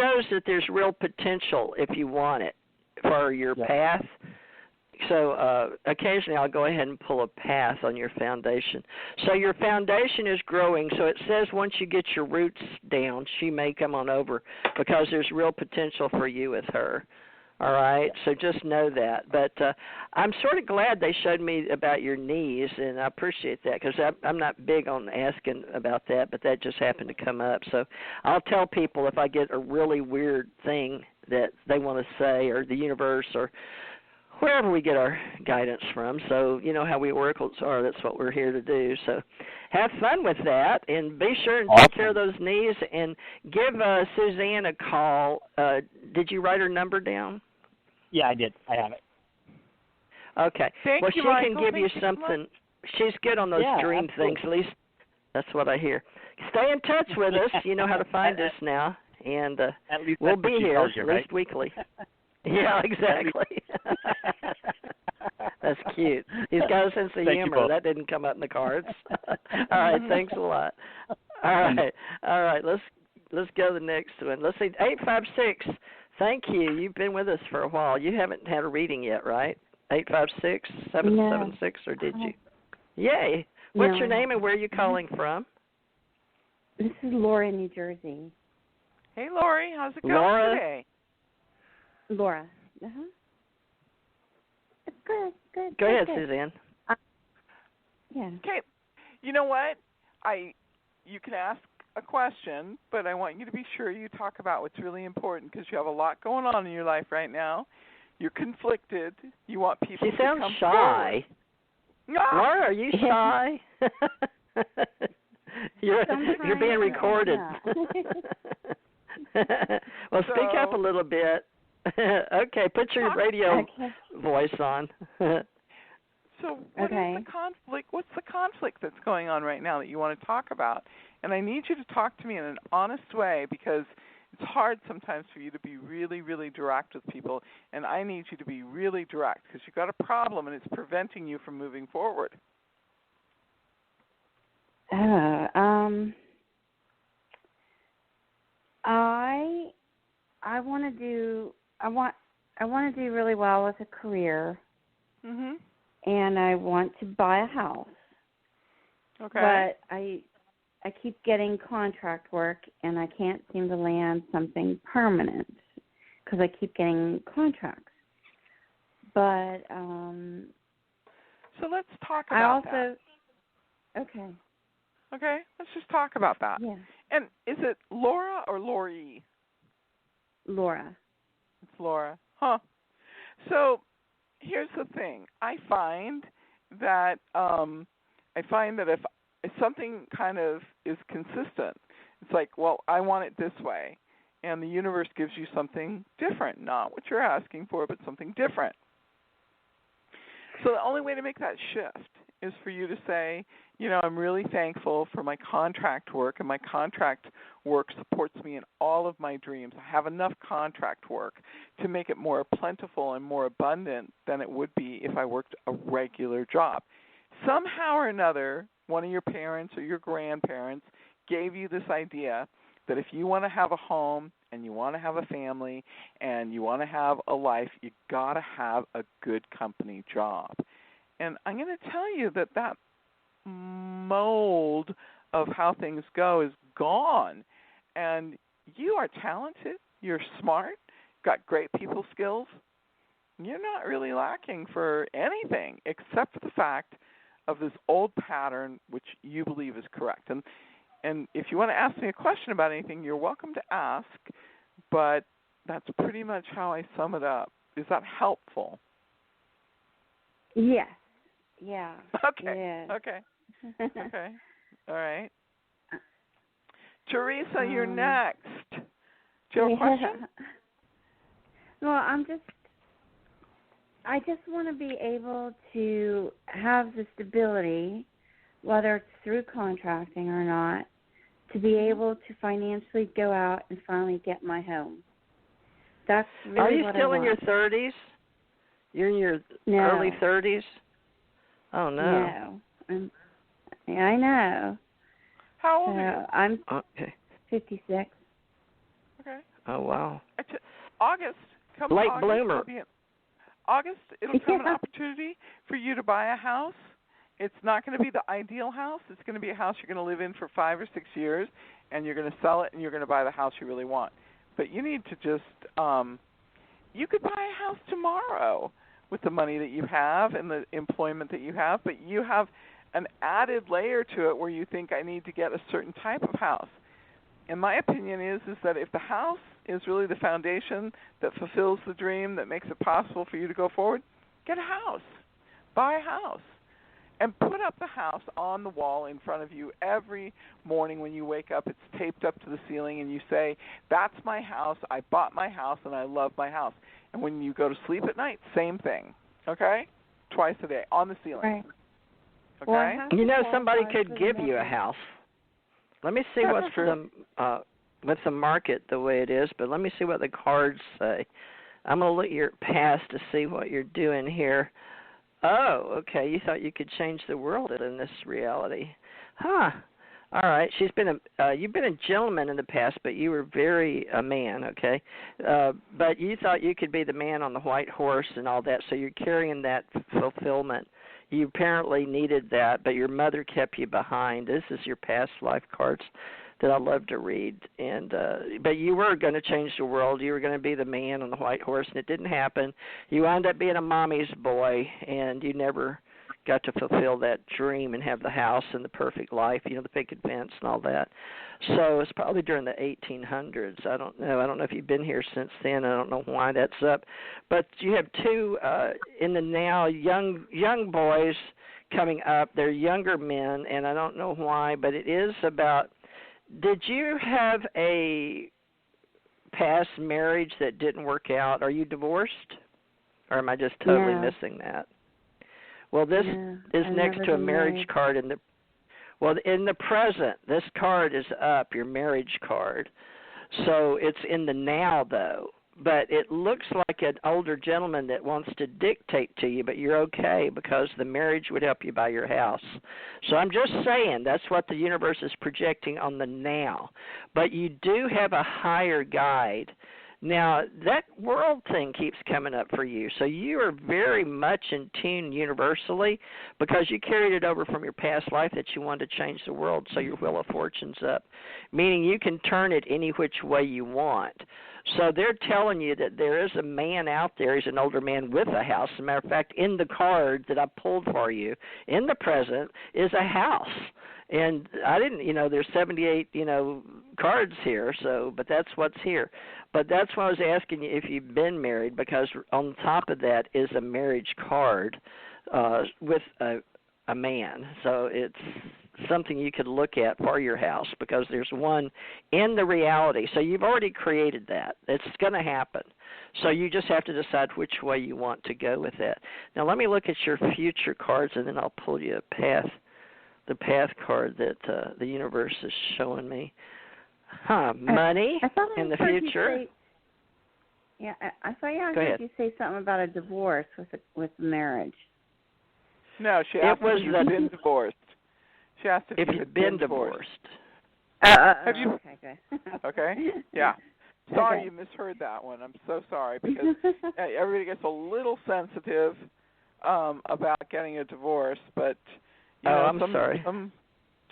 shows that there's real potential if you want it for your path. So occasionally I'll go ahead and pull a path on your foundation. So your foundation is growing. So it says once you get your roots down, she may come on over because there's real potential for you with her. All right, so just know that. But I'm sort of glad they showed me about your knees, and I appreciate that because I'm not big on asking about that, but that just happened to come up. So I'll tell people if I get a really weird thing that they want to say, or the universe, or wherever we get our guidance from. So you know how we oracles are. That's what we're here to do. So have fun with that, and be sure and take care of those knees, and give Suzanne a call. Did you write her number down? Yeah, I did. I have it. Okay. Thank well, you, she Michael. can give you something. She's good on those dream things. At least that's what I hear. Stay in touch with us. You know how to find us now, and we'll be here at least weekly. Yeah, exactly. That's cute. He's got a sense of humor. That didn't come up in the cards. All right. Thanks a lot. All right. Let's go to the next one. Let's see. 856. Thank you. You've been with us for a while. You haven't had a reading yet, right? 856-776, or did you? Yay. What's your name and where are you calling from? This is Laura in New Jersey. Hey, Lori. How's it going today? Laura. It's good. Go ahead, Suzanne. Yeah. Okay. You know what? You can ask a question, but I want you to be sure you talk about what's really important because you have a lot going on in your life right now. You're conflicted. You want people to come forward. She sounds shy. Laura, are you shy? You're being recorded. Well, speak up a little bit. Okay, put your radio voice on. So what is the conflict? What's the conflict that's going on right now that you want to talk about? And I need you to talk to me in an honest way because it's hard sometimes for you to be really, really direct with people, and I need you to be really direct because you've got a problem and it's preventing you from moving forward. I want to do really well with a career. Mhm. And I want to buy a house. Okay. But I keep getting contract work, and I can't seem to land something permanent because I keep getting contracts. But so let's talk about that. Okay. Okay, let's just talk about that. Yeah. And is it Laura or Lori? Laura. It's Laura. Huh. So here's the thing. I find that if something kind of is consistent, it's like, well, I want it this way, and the universe gives you something different, not what you're asking for, but something different. So the only way to make that shift is for you to say, I'm really thankful for my contract work, and my contract work supports me in all of my dreams. I have enough contract work to make it more plentiful and more abundant than it would be if I worked a regular job. Somehow or another, one of your parents or your grandparents gave you this idea that if you want to have a home and you want to have a family and you want to have a life, you got to have a good company job. And I'm going to tell you that mold of how things go is gone. And you are talented, you're smart, got great people skills. You're not really lacking for anything except for the fact of this old pattern which you believe is correct. And if you want to ask me a question about anything, you're welcome to ask, but that's pretty much how I sum it up. Is that helpful? Yes. Yeah. Okay. Yeah. Okay. Okay. All right. Theresa, you're next. Do you have a question? Well, I just want to be able to have the stability, whether it's through contracting or not, to be able to financially go out and finally get my home. That's really Are you what still I in your 30s? You're in your early 30s? Oh, no. No. I know. How old are you? I'm 56. Okay. Oh, wow. August, come late August, bloomer. It'll come an opportunity for you to buy a house. It's not going to be the ideal house. It's going to be a house you're going to live in for 5 or 6 years, and you're going to sell it, and you're going to buy the house you really want. But you need to just, you could buy a house tomorrow with the money that you have and the employment that you have, but you have an added layer to it where you think I need to get a certain type of house. And my opinion is that if the house is really the foundation that fulfills the dream, that makes it possible for you to go forward, get a house. Buy a house. And put up the house on the wall in front of you every morning when you wake up. It's taped up to the ceiling, and you say, that's my house, I bought my house, and I love my house. And when you go to sleep at night, same thing, okay? Twice a day, on the ceiling. Right. Okay? Well, somebody could give you a house. Let me see what's with the market the way it is, but let me see what the cards say. I'm going to look at your past to see what you're doing here. Oh, okay. You thought you could change the world in this reality. Huh. All right. You've been a gentleman in the past, but you were very a man, okay? But you thought you could be the man on the white horse and all that, so you're carrying that fulfillment. You apparently needed that, but your mother kept you behind. This is your past life cards that I love to read. And but you were going to change the world. You were going to be the man on the white horse, and it didn't happen. You wound up being a mommy's boy, and you never got to fulfill that dream and have the house and the perfect life, the picket fence and all that. So it's probably during the 1800s. I don't know. I don't know if you've been here since then. I don't know why that's up. But you have two in the now young boys coming up. They're younger men, and I don't know why, but it is about. Did you have a past marriage that didn't work out? Are you divorced? Or am I just totally missing that? Well, this is next to a marriage card in the present. This card is up, your marriage card. So it's in the now, though. But it looks like an older gentleman that wants to dictate to you, but you're okay because the marriage would help you buy your house. So I'm just saying that's what the universe is projecting on the now. But you do have a higher guide. Now, that world thing keeps coming up for you. So you are very much in tune universally because you carried it over from your past life that you wanted to change the world, so your Wheel of Fortune's up, meaning you can turn it any which way you want. So they're telling you that there is a man out there. He's an older man with a house. As a matter of fact, in the card that I pulled for you, in the present, is a house. And I didn't, there's 78, cards here, but that's what's here. But that's why I was asking you if you've been married, because on top of that is a marriage card with a man. So it's something you could look at for your house because there's one in the reality. So you've already created that. It's going to happen. So you just have to decide which way you want to go with that. Now let me look at your future cards, and then I'll pull you the path card that the universe is showing me. Money in the future. I thought I heard you say something about a divorce with marriage. No, she asked if you've been divorced. She asked if you've been divorced. Have you? Okay, good. Okay, yeah. Sorry you misheard that one. I'm so sorry because everybody gets a little sensitive about getting a divorce, but I'm sorry.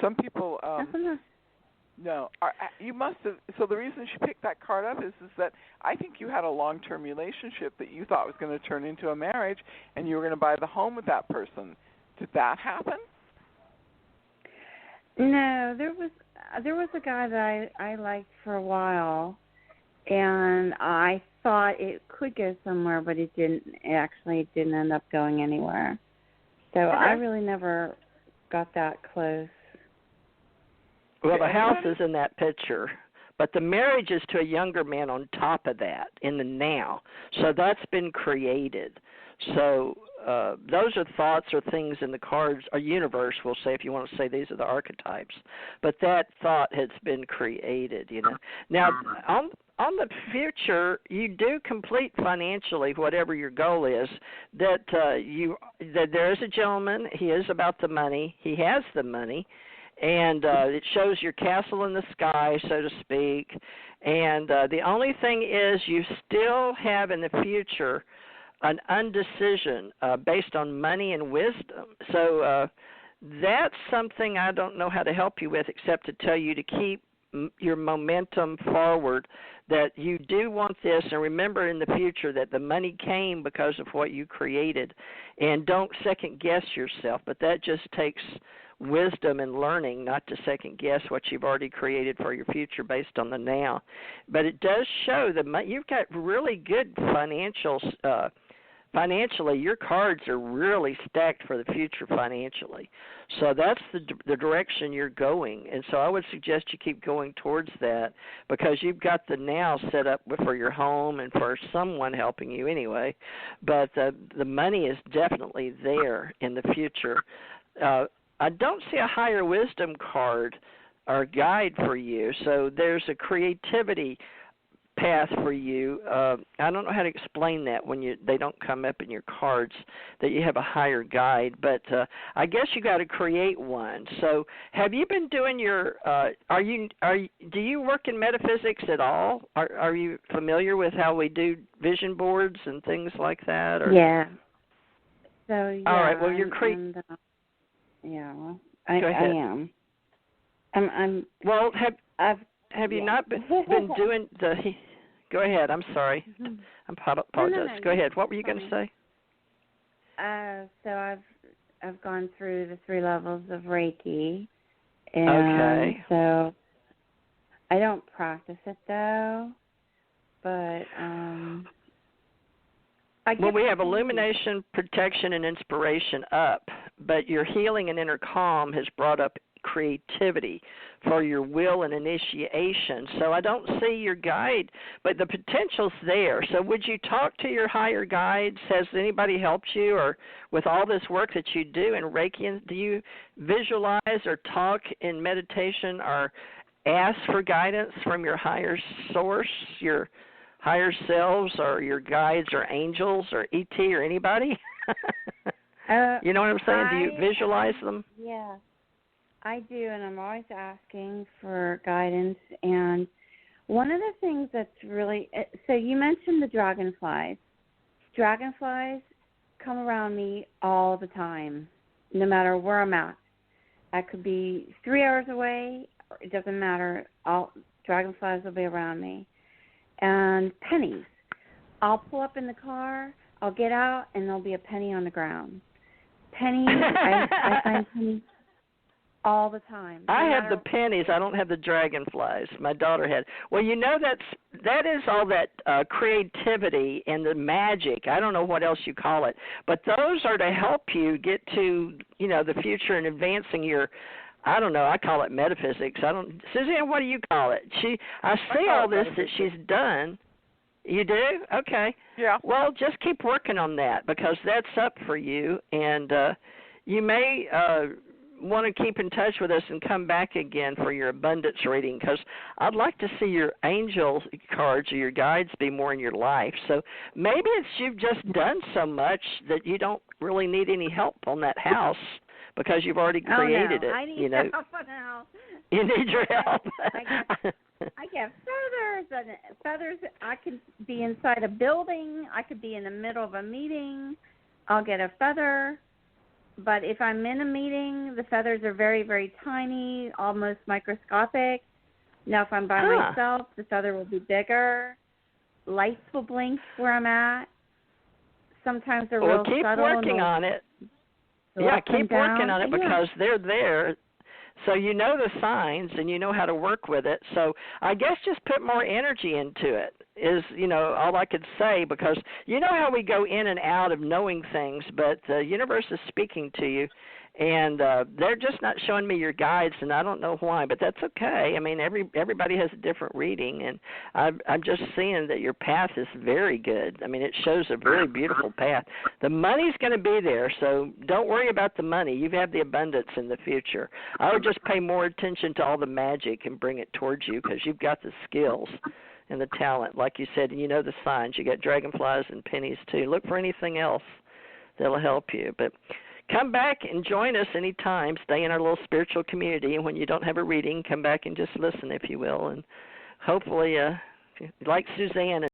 Some people. No, you must have. So the reason she picked that card up is that I think you had a long-term relationship that you thought was going to turn into a marriage, and you were going to buy the home with that person. Did that happen? No, there was a guy that I liked for a while, and I thought it could go somewhere, but it didn't. It didn't end up going anywhere. So I really never got that close. Well, the house is in that picture, but the marriage is to a younger man on top of that in the now. So that's been created. So those are thoughts or things in the cards, or universe, we'll say, if you want to say these are the archetypes. But that thought has been created, Now, on the future, you do complete financially whatever your goal is. That there is a gentleman. He is about the money. He has the money. and it shows your castle in the sky, so to speak. And the only thing is you still have in the future an undecision based on money and wisdom. So that's something I don't know how to help you with except to tell you to keep your momentum forward, that you do want this, and remember in the future that the money came because of what you created, and don't second guess yourself. But that just takes wisdom and learning not to second guess what you've already created for your future based on the now. But it does show that you've got really good financially, your cards are really stacked for the future financially. So that's the direction you're going. And so I would suggest you keep going towards that, because you've got the now set up for your home and for someone helping you anyway. But the money is definitely there in the future. I don't see a higher wisdom card or guide for you. So there's a creativity path for you. I don't know how to explain that when they don't come up in your cards, that you have a higher guide, but I guess you got to create one. So have you been doing your do you work in metaphysics at all? Are you familiar with how we do vision boards and things like that? Or? Yeah. So yeah. All right. Well, you're yeah. Go ahead. I am. I'm. Well, have you not been doing the? Go ahead. I'm sorry. I apologize. No. Go ahead. What were you going to say? So I've gone through the 3 levels of Reiki, and okay. So I don't practice it though, but well, we have illumination, protection, and inspiration up, but your healing and inner calm has brought up creativity for your will and initiation. So I don't see your guide, but the potential's there. So would you talk to your higher guides? Has anybody helped you, or with all this work that you do in Reiki, do you visualize or talk in meditation or ask for guidance from your higher source, your higher selves, or your guides or angels or ET or anybody? You know what I'm saying? Do you visualize them? Yeah. I do, and I'm always asking for guidance. And one of the things that's really – so you mentioned the dragonflies. Dragonflies come around me all the time, no matter where I'm at. I could be 3 hours away. It doesn't matter. Dragonflies will be around me. And pennies. I'll pull up in the car, I'll get out, and there'll be a penny on the ground. Pennies, I find pennies all the time. I have the pennies. I don't have the dragonflies. My daughter had. Well, you know, that is all that creativity and the magic. I don't know what else you call it, but those are to help you get to, the future and advancing your. I don't know. I call it metaphysics. Suzanne, what do you call it? I see all this that she's done. You do? Okay. Yeah. Well, just keep working on that, because that's up for you, and you may want to keep in touch with us and come back again for your abundance reading, because I'd like to see your angel cards or your guides be more in your life. So maybe it's you've just done so much that you don't really need any help on that house, because you've already created it. I need help now. You need your help. I get feathers. I could be inside a building. I could be in the middle of a meeting. I'll get a feather. But if I'm in a meeting, the feathers are very, very tiny, almost microscopic. Now, if I'm by myself, the feather will be bigger. Lights will blink where I'm at. Sometimes they're real subtle. Well, keep working on it. Yeah, keep working on it, because they're there. So you know the signs and you know how to work with it. So I guess just put more energy into it is, all I could say, because you know how we go in and out of knowing things, but the universe is speaking to you, and they're just not showing me your guides, and I don't know why, but that's okay. I mean, everybody has a different reading, and I'm just seeing that your path is very good. I mean, it shows a very beautiful path. The money's going to be there, so don't worry about the money. You have the abundance in the future. I would just pay more attention to all the magic and bring it towards you, because you've got the skills and the talent, like you said, and you know the signs. You got dragonflies and pennies, too. Look for anything else that'll help you, but come back and join us anytime. Stay in our little spiritual community, and when you don't have a reading, come back and just listen, if you will. And hopefully, like Suzanne